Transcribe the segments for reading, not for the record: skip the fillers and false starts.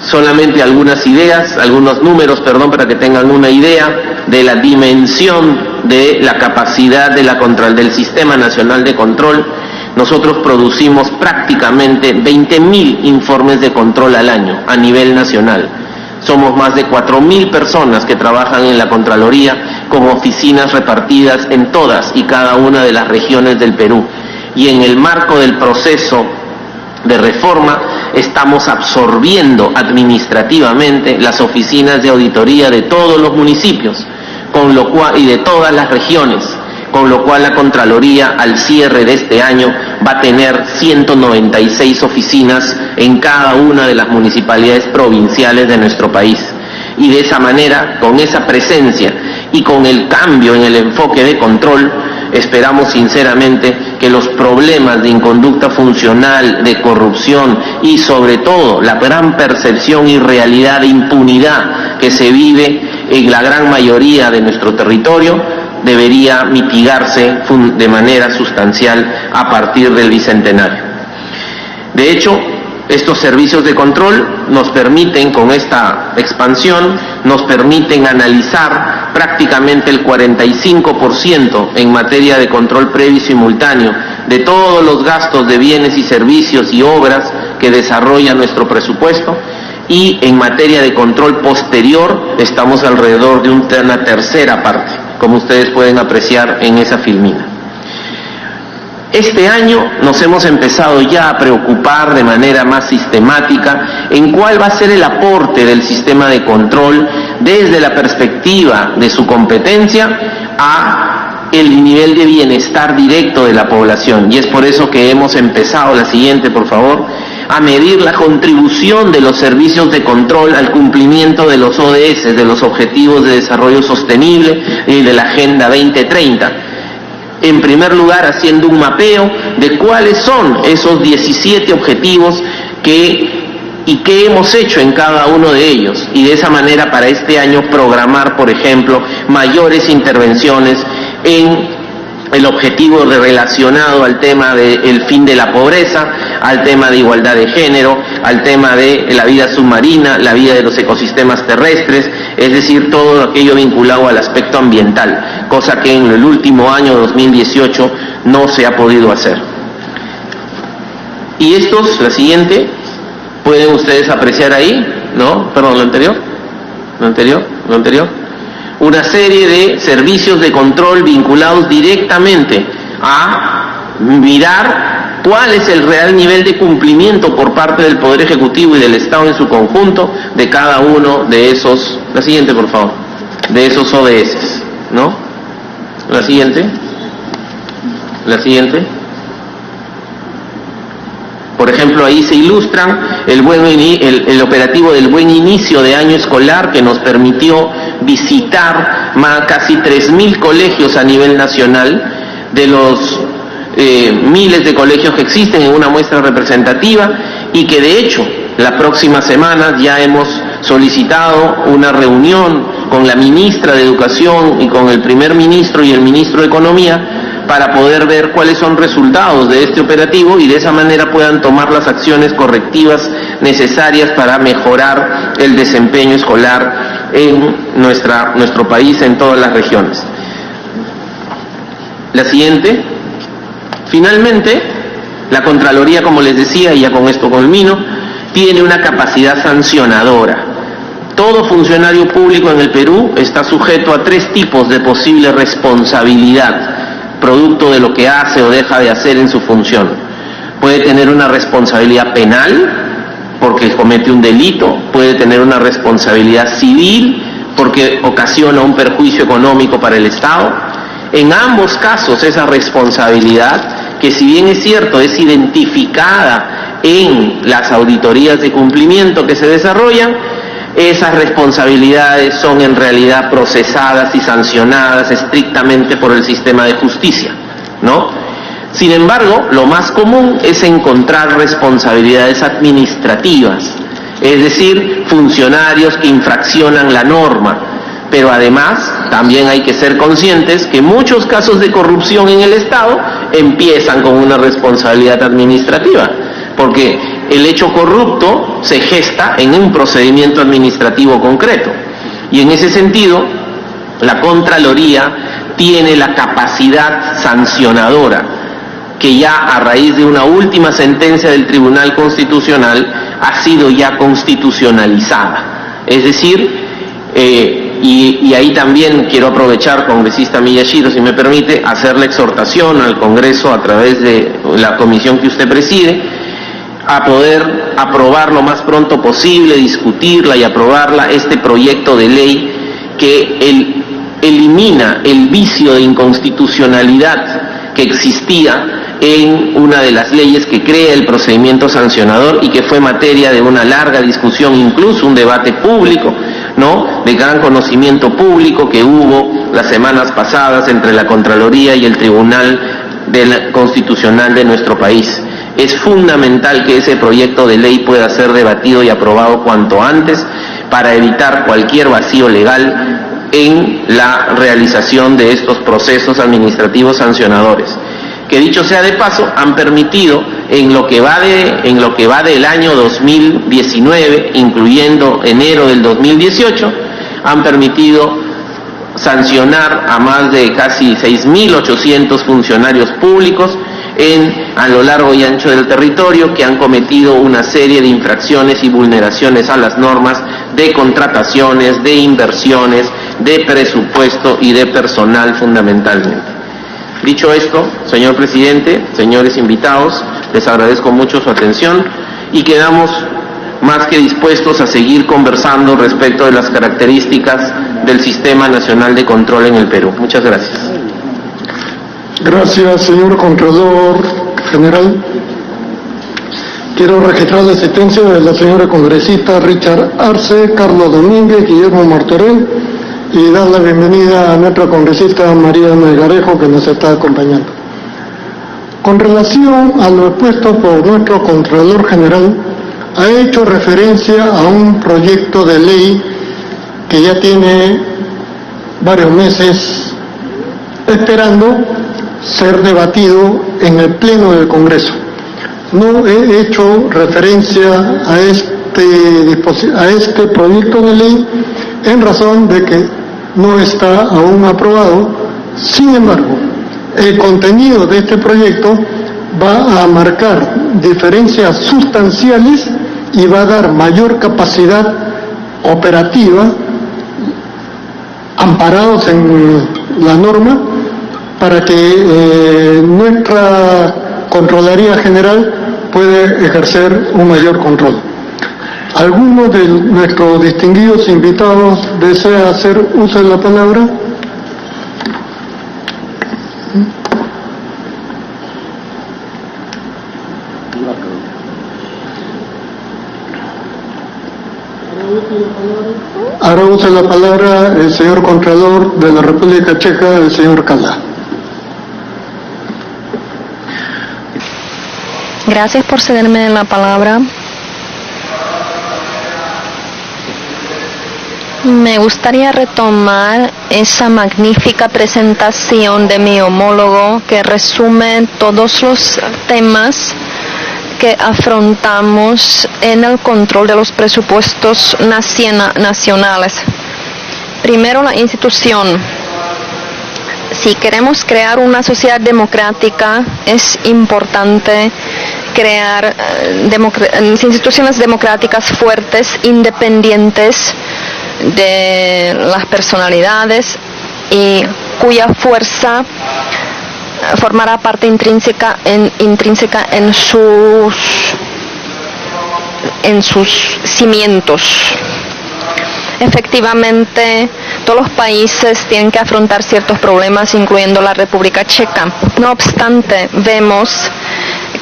solamente algunos números, para que tengan una idea de la dimensión de la capacidad del Sistema Nacional de Control. Nosotros producimos prácticamente 20.000 informes de control al año a nivel nacional. Somos más de 4.000 personas que trabajan en la Contraloría con oficinas repartidas en todas y cada una de las regiones del Perú. Y en el marco del proceso de reforma estamos absorbiendo administrativamente las oficinas de auditoría de todos los municipios y de todas las regiones, con lo cual la Contraloría al cierre de este año va a tener 196 oficinas en cada una de las municipalidades provinciales de nuestro país. Y de esa manera, con esa presencia y con el cambio en el enfoque de control, esperamos sinceramente que los problemas de inconducta funcional, de corrupción y sobre todo la gran percepción y realidad de impunidad que se vive en la gran mayoría de nuestro territorio debería mitigarse de manera sustancial a partir del Bicentenario. De hecho, estos servicios de control nos permiten, con esta expansión, nos permiten analizar prácticamente el 45% en materia de control previo y simultáneo de todos los gastos de bienes y servicios y obras que desarrolla nuestro presupuesto, y en materia de control posterior estamos alrededor de una tercera parte, como ustedes pueden apreciar en esa filmina. Este año nos hemos empezado ya a preocupar de manera más sistemática en cuál va a ser el aporte del sistema de control desde la perspectiva de su competencia a el nivel de bienestar directo de la población. Y es por eso que hemos empezado, la siguiente por favor, a medir la contribución de los servicios de control al cumplimiento de los ODS, de los Objetivos de Desarrollo Sostenible y de la Agenda 2030. En primer lugar, haciendo un mapeo de cuáles son esos 17 objetivos y qué hemos hecho en cada uno de ellos, y de esa manera para este año programar, por ejemplo, mayores intervenciones en el objetivo relacionado al tema del fin de la pobreza, al tema de igualdad de género, al tema de la vida submarina, la vida de los ecosistemas terrestres, es decir, todo aquello vinculado al aspecto ambiental, cosa que en el último año 2018 no se ha podido hacer. Y estos, la siguiente, pueden ustedes apreciar ahí, ¿no? Perdón, lo anterior. Una serie de servicios de control vinculados directamente a mirar cuál es el real nivel de cumplimiento por parte del Poder Ejecutivo y del Estado en su conjunto de cada uno de esos, la siguiente por favor, de esos ODS, ¿no? La siguiente. Por ejemplo, ahí se ilustran el operativo del buen inicio de año escolar, que nos permitió visitar casi 3.000 colegios a nivel nacional, de los miles de colegios que existen en una muestra representativa, y que de hecho la próxima semana ya hemos solicitado una reunión con la ministra de Educación y con el primer ministro y el ministro de Economía para poder ver cuáles son resultados de este operativo y de esa manera puedan tomar las acciones correctivas necesarias para mejorar el desempeño escolar en nuestro país, en todas las regiones. La siguiente. Finalmente, la Contraloría, como les decía, y ya con esto culmino, tiene una capacidad sancionadora. Todo funcionario público en el Perú está sujeto a 3 tipos de posible responsabilidad, producto de lo que hace o deja de hacer en su función. Puede tener una responsabilidad penal, porque comete un delito, puede tener una responsabilidad civil, porque ocasiona un perjuicio económico para el Estado. En ambos casos, esa responsabilidad, que si bien es cierto, es identificada en las auditorías de cumplimiento que se desarrollan, esas responsabilidades son en realidad procesadas y sancionadas estrictamente por el sistema de justicia, ¿no? Sin embargo, lo más común es encontrar responsabilidades administrativas, es decir, funcionarios que infraccionan la norma. Pero además, también hay que ser conscientes que muchos casos de corrupción en el Estado empiezan con una responsabilidad administrativa, porque el hecho corrupto se gesta en un procedimiento administrativo concreto. Y en ese sentido, la Contraloría tiene la capacidad sancionadora, que ya a raíz de una última sentencia del Tribunal Constitucional ha sido ya constitucionalizada. Es decir, y ahí también quiero aprovechar, congresista Miyashiro, si me permite, hacer la exhortación al Congreso a través de la comisión que usted preside, a poder aprobar lo más pronto posible, discutirla y aprobarla, este proyecto de ley que elimina el vicio de inconstitucionalidad que existía en una de las leyes que crea el procedimiento sancionador y que fue materia de una larga discusión, incluso un debate público, ¿no?, de gran conocimiento público que hubo las semanas pasadas entre la Contraloría y el Tribunal Constitucional de nuestro país. Es fundamental que ese proyecto de ley pueda ser debatido y aprobado cuanto antes para evitar cualquier vacío legal en la realización de estos procesos administrativos sancionadores, que dicho sea de paso han permitido en lo que va del año 2019, incluyendo enero del 2018, han permitido sancionar a más de casi 6.800 funcionarios públicos a lo largo y ancho del territorio, que han cometido una serie de infracciones y vulneraciones a las normas de contrataciones, de inversiones, de presupuesto y de personal fundamentalmente. Dicho esto, señor presidente, señores invitados, les agradezco mucho su atención y quedamos más que dispuestos a seguir conversando respecto de las características del Sistema Nacional de Control en el Perú. Muchas gracias. Gracias, señor Contralor General. Quiero registrar la asistencia de la señora congresista Richard Arce, Carlos Domínguez, Guillermo Martorell, y dar la bienvenida a nuestra congresista María Melgarejo, que nos está acompañando. Con relación a lo expuesto por nuestro Contralor General, ha hecho referencia a un proyecto de ley que ya tiene varios meses esperando ser debatido en el Pleno del Congreso. No he hecho referencia a este proyecto de ley en razón de que no está aún aprobado. Sin embargo, el contenido de este proyecto va a marcar diferencias sustanciales y va a dar mayor capacidad operativa, amparados en la norma, para que nuestra Contraloría General pueda ejercer un mayor control. ¿Alguno de nuestros distinguidos invitados desea hacer uso de la palabra? Ahora usa la palabra el señor Contralor de la República Checa, el señor Kala. Gracias por cederme la palabra. Me gustaría retomar esa magnífica presentación de mi homólogo que resume todos los temas que afrontamos en el control de los presupuestos nacionales. Primero, la institución. Si queremos crear una sociedad democrática, es importante crear instituciones democráticas fuertes, independientes de las personalidades y cuya fuerza formará parte intrínseca en sus cimientos. Efectivamente, todos los países tienen que afrontar ciertos problemas, incluyendo la República Checa. No obstante, vemos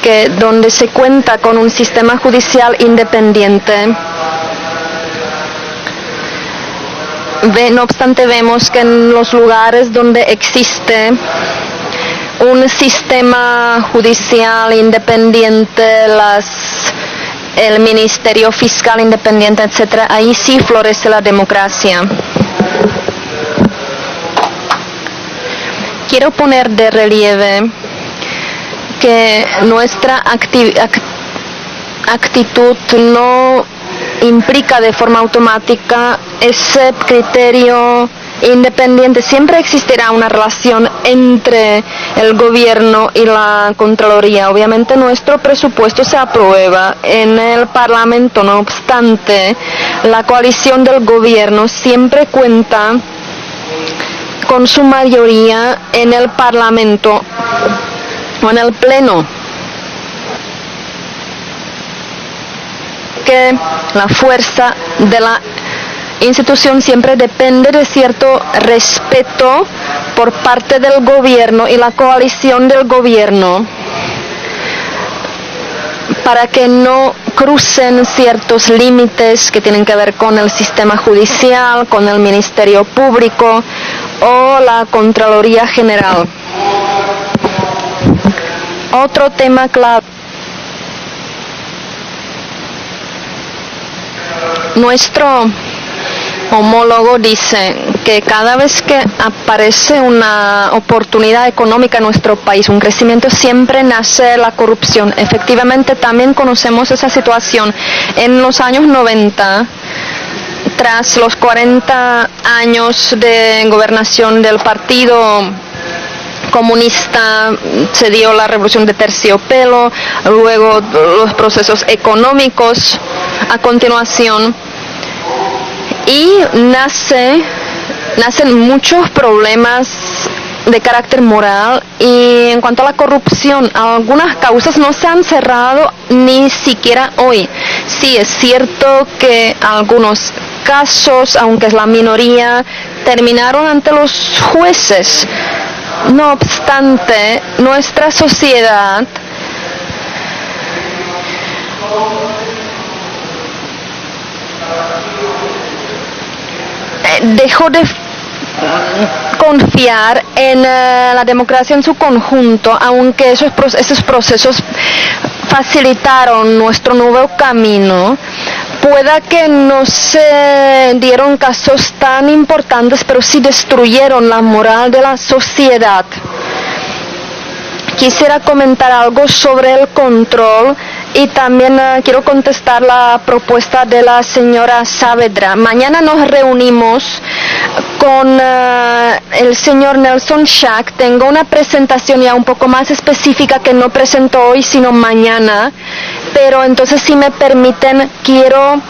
que donde se cuenta con un sistema judicial independiente, no obstante vemos que en los lugares donde existe un sistema judicial independiente, el Ministerio Fiscal independiente, etcétera, ahí sí florece la democracia. Quiero poner de relieve que nuestra actitud no implica de forma automática ese criterio independiente. Siempre existirá una relación entre el gobierno y la Contraloría. Obviamente nuestro presupuesto se aprueba en el Parlamento, no obstante, la coalición del gobierno siempre cuenta con su mayoría en el Parlamento o en el Pleno. Que la fuerza de la institución siempre depende de cierto respeto por parte del gobierno y la coalición del gobierno para que no crucen ciertos límites que tienen que ver con el sistema judicial, con el Ministerio Público o la Contraloría General. Otro tema clave. Nuestro homólogo dice que cada vez que aparece una oportunidad económica en nuestro país, un crecimiento, siempre nace la corrupción. Efectivamente, también conocemos esa situación. En los años 90, tras los 40 años de gobernación del Partido Comunista, se dio la revolución de terciopelo, luego los procesos económicos a continuación, y nacen muchos problemas de carácter moral. Y en cuanto a la corrupción, algunas causas no se han cerrado ni siquiera hoy. Sí, es cierto que algunos casos, aunque es la minoría, terminaron ante los jueces. No obstante, nuestra sociedad dejó de confiar en la democracia en su conjunto, aunque esos procesos facilitaron nuestro nuevo camino. Pueda que no se dieron casos tan importantes, pero sí destruyeron la moral de la sociedad. Quisiera comentar algo sobre el control y también quiero contestar la propuesta de la señora Saavedra. Mañana nos reunimos con el señor Nelson Schack. Tengo una presentación ya un poco más específica que no presento hoy, sino mañana. Pero entonces, si me permiten, quiero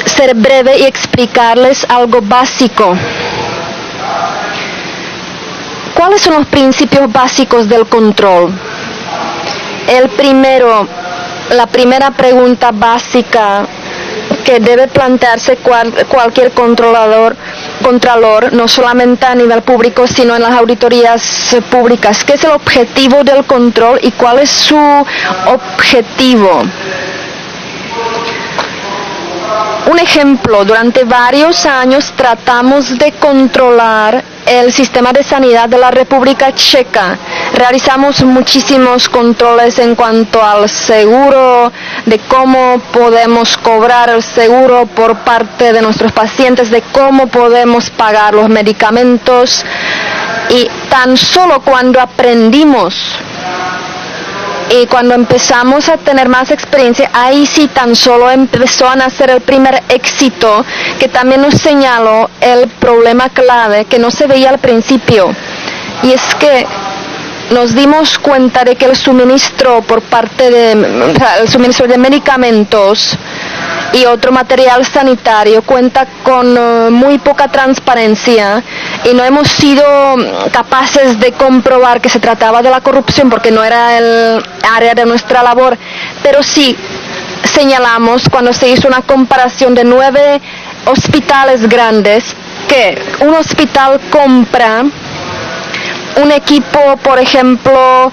ser breve y explicarles algo básico. ¿Cuáles son los principios básicos del control? La primera pregunta básica que debe plantearse cualquier contralor, no solamente a nivel público, sino en las auditorías públicas. ¿Qué es el objetivo del control y cuál es su objetivo? Un ejemplo, durante varios años tratamos de controlar el sistema de sanidad de la República Checa. Realizamos muchísimos controles en cuanto al seguro, de cómo podemos cobrar el seguro por parte de nuestros pacientes, de cómo podemos pagar los medicamentos. Y tan solo cuando aprendimos y cuando empezamos a tener más experiencia, ahí sí tan solo empezó a nacer el primer éxito, que también nos señaló el problema clave que no se veía al principio. Y es que nos dimos cuenta de que el suministro el suministro de medicamentos y otro material sanitario cuenta con muy poca transparencia, y no hemos sido capaces de comprobar que se trataba de la corrupción porque no era el área de nuestra labor, pero sí señalamos cuando se hizo una comparación de 9 hospitales grandes, que un hospital compra un equipo, por ejemplo,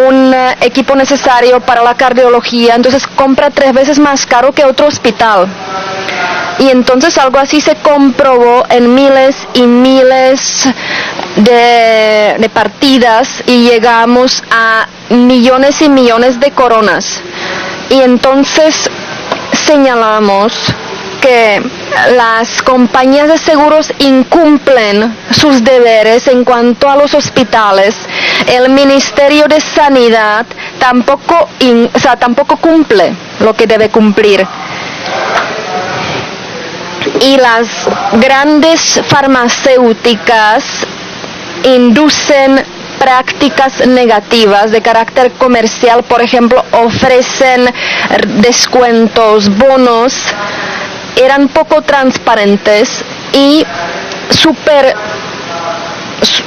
un equipo necesario para la cardiología, entonces compra 3 veces más caro que otro hospital. Y entonces algo así se comprobó en miles y miles de partidas, y llegamos a millones y millones de coronas. Y entonces señalamos que las compañías de seguros incumplen sus deberes en cuanto a los hospitales, el Ministerio de Sanidad tampoco cumple lo que debe cumplir. Y las grandes farmacéuticas inducen prácticas negativas de carácter comercial, por ejemplo, ofrecen descuentos, bonos, eran poco transparentes y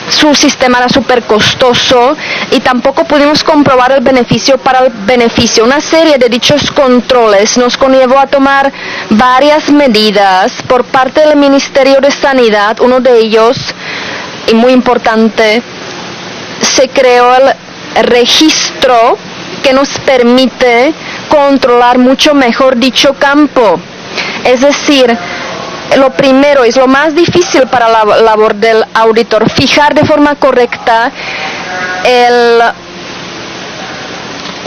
su sistema era súper costoso y tampoco pudimos comprobar el beneficio para el beneficio. Una serie de dichos controles nos conllevó a tomar varias medidas por parte del Ministerio de Sanidad. Uno de ellos, y muy importante, se creó el registro que nos permite controlar mucho mejor dicho campo. Es decir, lo primero es lo más difícil para la labor del auditor, fijar de forma correcta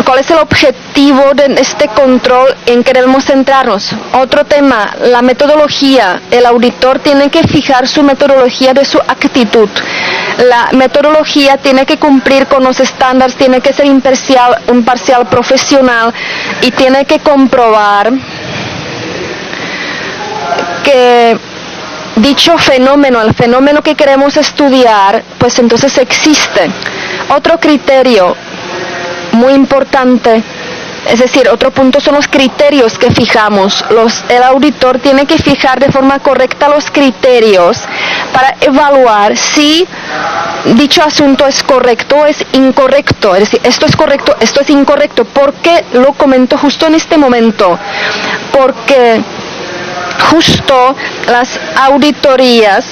cuál es el objetivo de este control en que debemos centrarnos. Otro tema, la metodología. El auditor tiene que fijar su metodología de su actitud. La metodología tiene que cumplir con los estándares, tiene que ser imparcial, profesional y tiene que comprobar que dicho fenómeno, el fenómeno que queremos estudiar, pues entonces existe. Otro criterio muy importante, es decir, otro punto son los criterios que fijamos. El auditor tiene que fijar de forma correcta los criterios para evaluar si dicho asunto es correcto o es incorrecto. Es decir, esto es correcto, esto es incorrecto. ¿Por qué lo comento justo en este momento? Porque justo las auditorías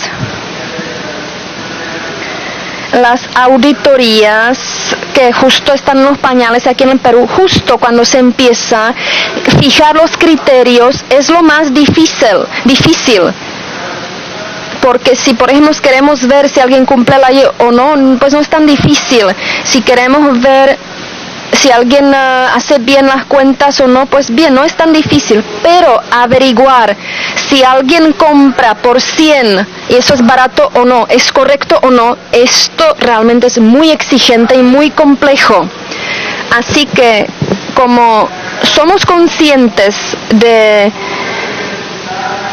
que justo están en los pañales aquí en el Perú, justo cuando se empieza a fijar los criterios, es lo más difícil. Porque si, por ejemplo, queremos ver si alguien cumple la ley o no, pues no es tan difícil. Si queremos ver si alguien hace bien las cuentas o no, pues bien, no es tan difícil. Pero averiguar si alguien compra por 100 y eso es barato o no, es correcto o no, esto realmente es muy exigente y muy complejo. Así que, como somos conscientes de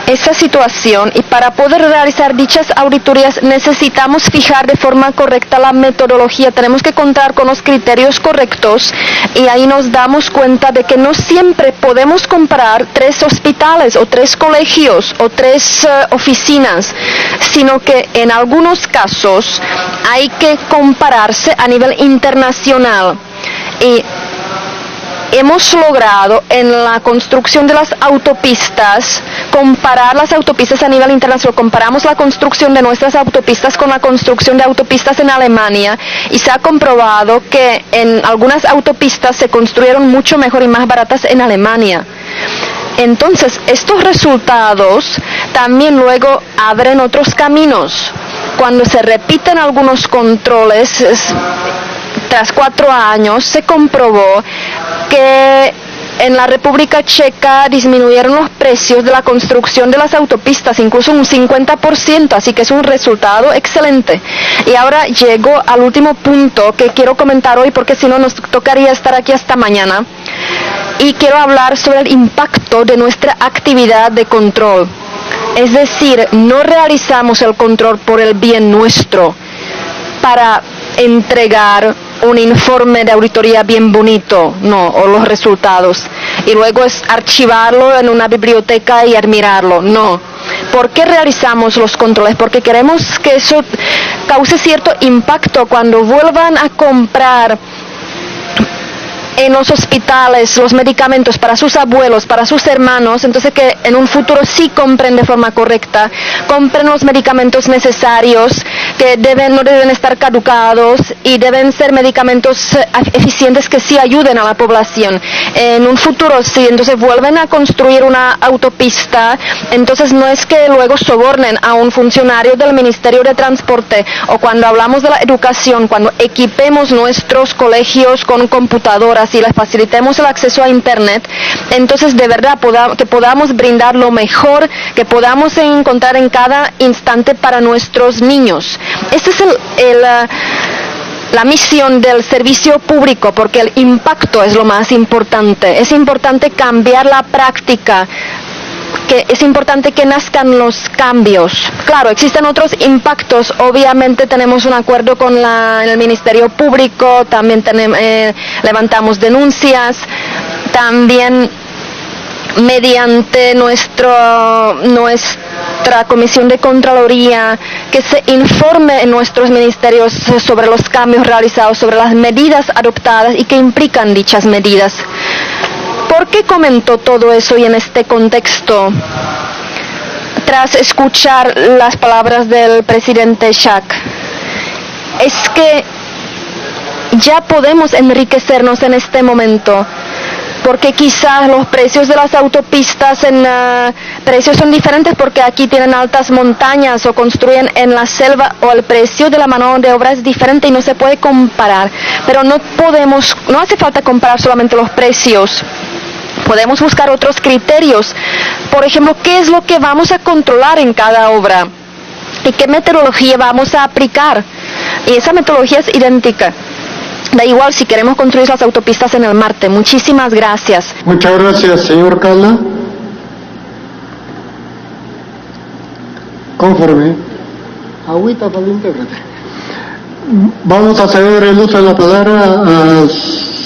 esa situación y para poder realizar dichas auditorías necesitamos fijar de forma correcta la metodología, tenemos que contar con los criterios correctos y ahí nos damos cuenta de que no siempre podemos comparar 3 hospitales o 3 colegios o 3 oficinas, sino que en algunos casos hay que compararse a nivel internacional. Y hemos logrado en la construcción de las autopistas comparar las autopistas a nivel internacional. Comparamos la construcción de nuestras autopistas con la construcción de autopistas en Alemania y se ha comprobado que en algunas autopistas se construyeron mucho mejor y más baratas en Alemania. Entonces, estos resultados también luego abren otros caminos. Cuando se repiten algunos controles, tras 4 años se comprobó que en la República Checa disminuyeron los precios de la construcción de las autopistas, incluso un 50%, así que es un resultado excelente. Y ahora llego al último punto que quiero comentar hoy, porque si no nos tocaría estar aquí hasta mañana. Y quiero hablar sobre el impacto de nuestra actividad de control. Es decir, no realizamos el control por el bien nuestro, para entregar un informe de auditoría bien bonito, no, o los resultados, y luego es archivarlo en una biblioteca y admirarlo, no. ¿Por qué realizamos los controles? Porque queremos que eso cause cierto impacto cuando vuelvan a comprar en los hospitales los medicamentos para sus abuelos, para sus hermanos, entonces que en un futuro sí compren de forma correcta, compren los medicamentos necesarios, que no deben estar caducados y deben ser medicamentos eficientes que sí ayuden a la población. En un futuro sí, entonces vuelven a construir una autopista, entonces no es que luego sobornen a un funcionario del Ministerio de Transporte, o cuando hablamos de la educación, cuando equipemos nuestros colegios con computadoras, escuelas y les facilitemos el acceso a Internet, entonces de verdad que podamos brindar lo mejor que podamos encontrar en cada instante para nuestros niños. Esta es la misión del servicio público, porque el impacto es lo más importante. Es importante cambiar la práctica, que es importante que nazcan los cambios. Claro, existen otros impactos. Obviamente tenemos un acuerdo con el Ministerio Público, también levantamos denuncias, también mediante nuestra Comisión de Contraloría, que se informe en nuestros ministerios sobre los cambios realizados, sobre las medidas adoptadas y que implican dichas medidas. ¿Por qué comentó todo eso y en este contexto? Tras escuchar las palabras del presidente Shak, es que ya podemos enriquecernos en este momento, porque quizás los precios de las autopistas precios son diferentes porque aquí tienen altas montañas o construyen en la selva, o el precio de la mano de obra es diferente y no se puede comparar. Pero no hace falta comparar solamente los precios. Podemos buscar otros criterios. Por ejemplo, ¿qué es lo que vamos a controlar en cada obra? ¿Y qué metodología vamos a aplicar? Y esa metodología es idéntica. Da igual si queremos construir las autopistas en el Marte. Muchísimas gracias. Muchas gracias, señor Cala. Conforme. Agüita para el intérprete. Vamos a ceder el uso de la palabra al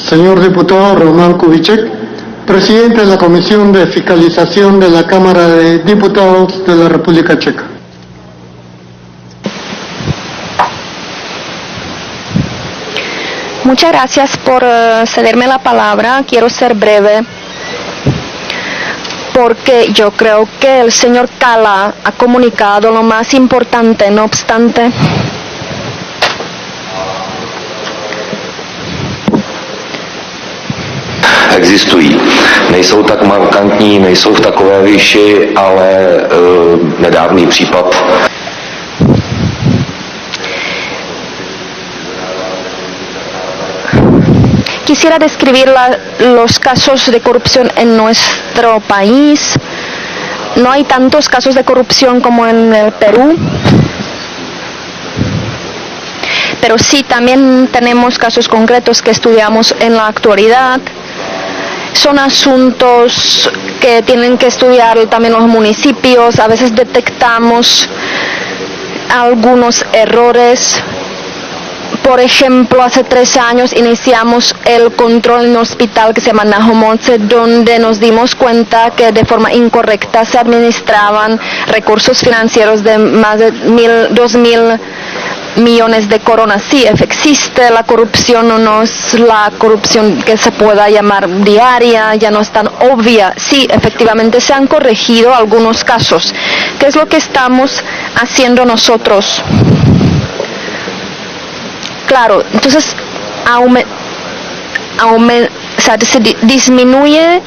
señor diputado Román Kubitschek, presidente de la Comisión de Fiscalización de la Cámara de Diputados de la República Checa. Muchas gracias por cederme la palabra. Quiero ser breve, porque yo creo que el señor Kala ha comunicado lo más importante. No obstante, existují. Nejsou tak markantní, nejsou v takové výši, ale nedávný případ. Quisiera describir los casos de corrupción en nuestro país. No hay tantos casos de corrupción como en el Perú, pero sí también tenemos casos concretos que estudiamos en la actualidad. Son asuntos que tienen que estudiar también los municipios. A veces detectamos algunos errores. Por ejemplo, hace 3 años iniciamos el control en un hospital que se llama Nahomotse, donde nos dimos cuenta que de forma incorrecta se administraban recursos financieros de más de 2.000 millones de coronas. Sí, existe la corrupción, no es la corrupción que se pueda llamar diaria, ya no es tan obvia. Sí, efectivamente se han corregido algunos casos. ¿Qué es lo que estamos haciendo nosotros? Claro, entonces se disminuye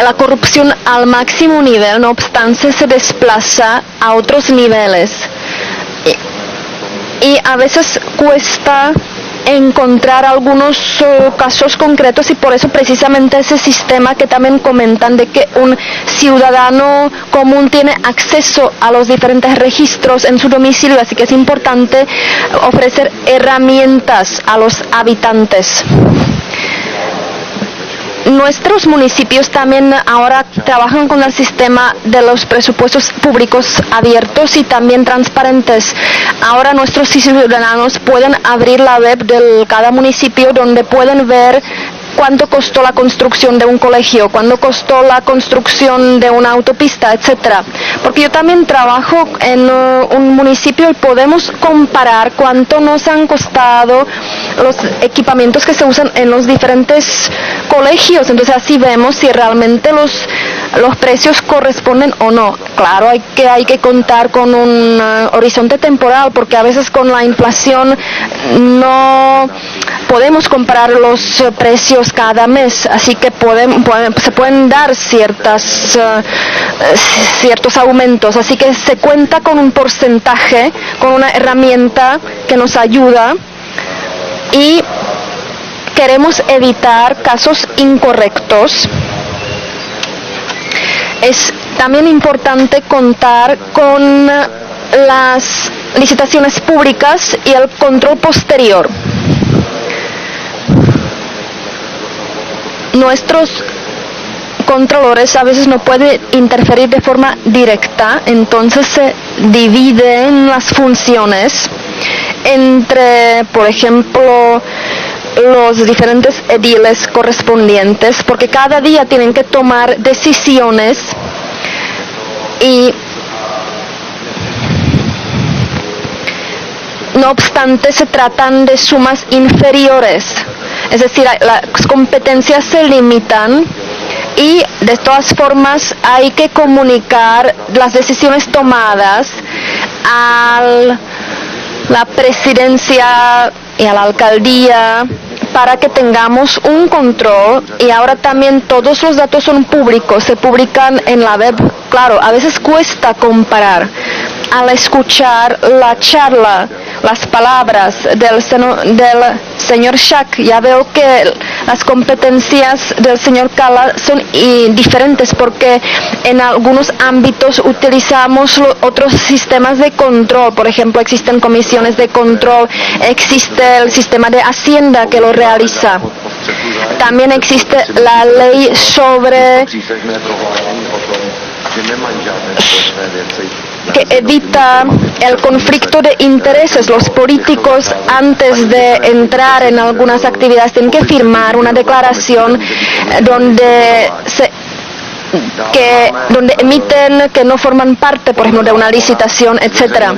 la corrupción al máximo nivel, no obstante se desplaza a otros niveles. Y a veces cuesta encontrar algunos casos concretos, y por eso precisamente ese sistema que también comentan de que un ciudadano común tiene acceso a los diferentes registros en su domicilio, así que es importante ofrecer herramientas a los habitantes. Nuestros municipios también ahora trabajan con el sistema de los presupuestos públicos abiertos y también transparentes. Ahora nuestros ciudadanos pueden abrir la web de cada municipio, donde pueden ver cuánto costó la construcción de un colegio, cuánto costó la construcción de una autopista, etcétera. Porque yo también trabajo en un municipio y podemos comparar cuánto nos han costado los equipamientos que se usan en los diferentes colegios. Entonces así vemos si realmente los precios corresponden o no. Claro, hay que contar con un horizonte temporal, porque a veces con la inflación no podemos comparar los precios cada mes, así que se pueden dar ciertos aumentos, así que se cuenta con un porcentaje, con una herramienta que nos ayuda y queremos evitar casos incorrectos, es también importante contar con las licitaciones públicas y el control posterior. Nuestros controladores a veces no pueden interferir de forma directa, entonces se dividen las funciones entre, por ejemplo, los diferentes ediles correspondientes, porque cada día tienen que tomar decisiones y no obstante se tratan de sumas inferiores, es decir, las competencias se limitan y de todas formas hay que comunicar las decisiones tomadas a la presidencia y a la alcaldía para que tengamos un control. Y ahora también todos los datos son públicos, se publican en la web. Claro, a veces cuesta comparar. Al escuchar la charla, las palabras del señor Schack, ya veo que las competencias del señor Kala son diferentes, porque en algunos ámbitos utilizamos otros sistemas de control. Por ejemplo, existen comisiones de control, existe el sistema de Hacienda que lo realiza. También existe la ley sobre que evita el conflicto de intereses. Los políticos, antes de entrar en algunas actividades, tienen que firmar una declaración donde emiten que no forman parte, por ejemplo, de una licitación, etcétera.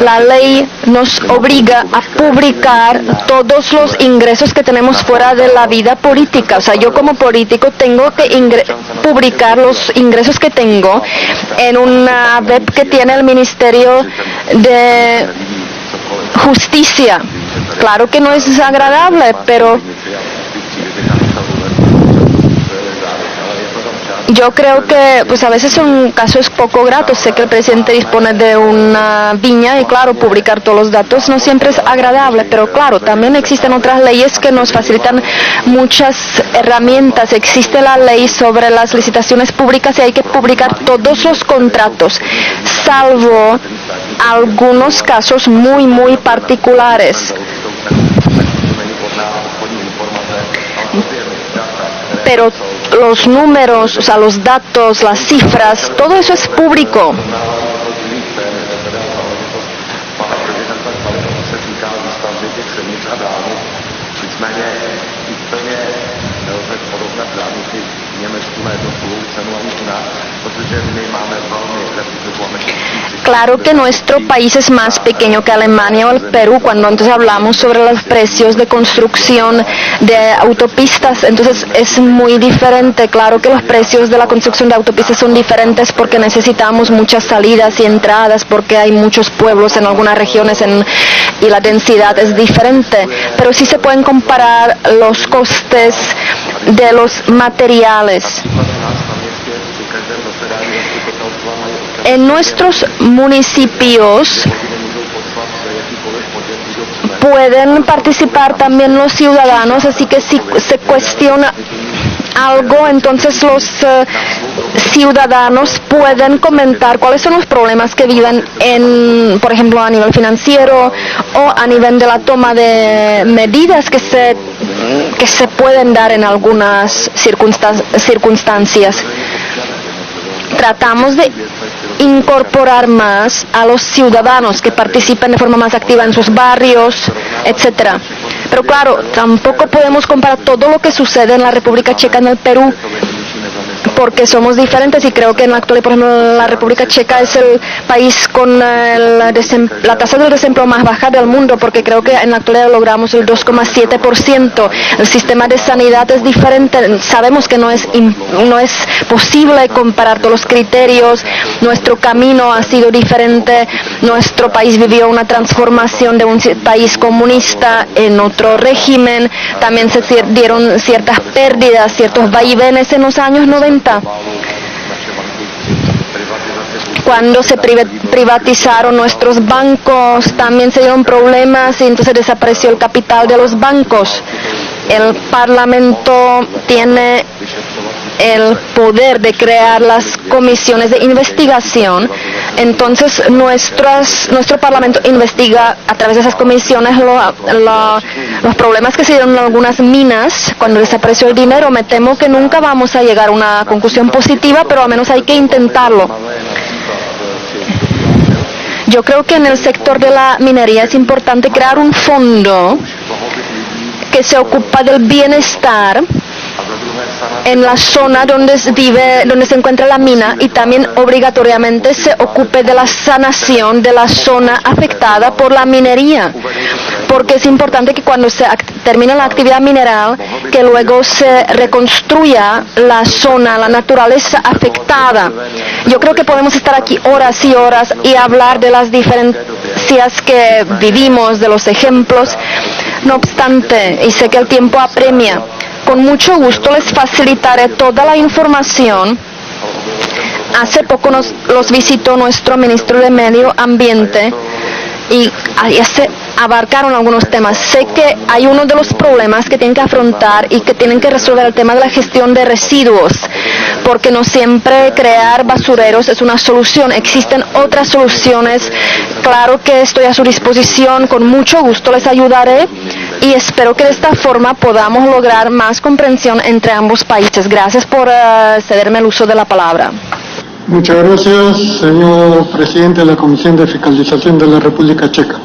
La ley nos obliga a publicar todos los ingresos que tenemos fuera de la vida política. O sea, yo como político tengo que publicar los ingresos que tengo en una web que tiene el Ministerio de Justicia. Claro que no es desagradable, pero yo creo que pues a veces son casos poco gratos. Sé que el presidente dispone de una viña y claro, publicar todos los datos no siempre es agradable, pero claro, también existen otras leyes que nos facilitan muchas herramientas. Existe la ley sobre las licitaciones públicas y hay que publicar todos los contratos, salvo algunos casos muy, muy particulares. Pero los números, o sea, los datos, las cifras, todo eso es público. Claro que nuestro país es más pequeño que Alemania o el Perú. Cuando antes hablamos sobre los precios de construcción de autopistas, entonces es muy diferente. Claro que los precios de la construcción de autopistas son diferentes porque necesitamos muchas salidas y entradas, porque hay muchos pueblos en algunas regiones y la densidad es diferente. Pero sí se pueden comparar los costes de los materiales. En nuestros municipios pueden participar también los ciudadanos, así que si se cuestiona algo, entonces los ciudadanos pueden comentar cuáles son los problemas que viven por ejemplo, a nivel financiero o a nivel de la toma de medidas que se pueden dar en algunas circunstancias. Tratamos de incorporar más a los ciudadanos que participen de forma más activa en sus barrios, etcétera. Pero claro, tampoco podemos comparar todo lo que sucede en la República Checa en el Perú, porque somos diferentes, y creo que en la actualidad, por ejemplo, la República Checa es el país con la tasa del desempleo más baja del mundo, porque creo que en la actualidad logramos el 2,7%. El sistema de sanidad es diferente. Sabemos que no es posible comparar todos los criterios. Nuestro camino ha sido diferente. Nuestro país vivió una transformación de un país comunista en otro régimen. También se dieron ciertas pérdidas, ciertos vaivenes en los años 90. Cuando se privatizaron nuestros bancos, también se dieron problemas y entonces desapareció el capital de los bancos. el Parlamento tiene el poder de crear las comisiones de investigación. Entonces nuestro Parlamento investiga a través de esas comisiones los problemas que se dieron en algunas minas cuando desapareció el dinero. Me temo que nunca vamos a llegar a una conclusión positiva, pero al menos hay que intentarlo. Yo creo que en el sector de la minería es importante crear un fondo que se ocupa del bienestar en la zona donde se encuentra la mina, y también obligatoriamente se ocupe de la sanación de la zona afectada por la minería, porque es importante que cuando se termine la actividad mineral, que luego se reconstruya la zona, la naturaleza afectada. Yo creo que podemos estar aquí horas y horas y hablar de las diferencias que vivimos, de los ejemplos. No obstante, y sé que el tiempo apremia, con mucho gusto les facilitaré toda la información. Hace poco los visitó nuestro ministro de Medio Ambiente y se abarcaron algunos temas. Sé que hay uno de los problemas que tienen que afrontar y que tienen que resolver el tema de la gestión de residuos, porque no siempre crear basureros es una solución. Existen otras soluciones. Claro que estoy a su disposición, con mucho gusto les ayudaré y espero que de esta forma podamos lograr más comprensión entre ambos países. Gracias por cederme el uso de la palabra. Muchas gracias, señor presidente de la Comisión de Fiscalización de la República Checa.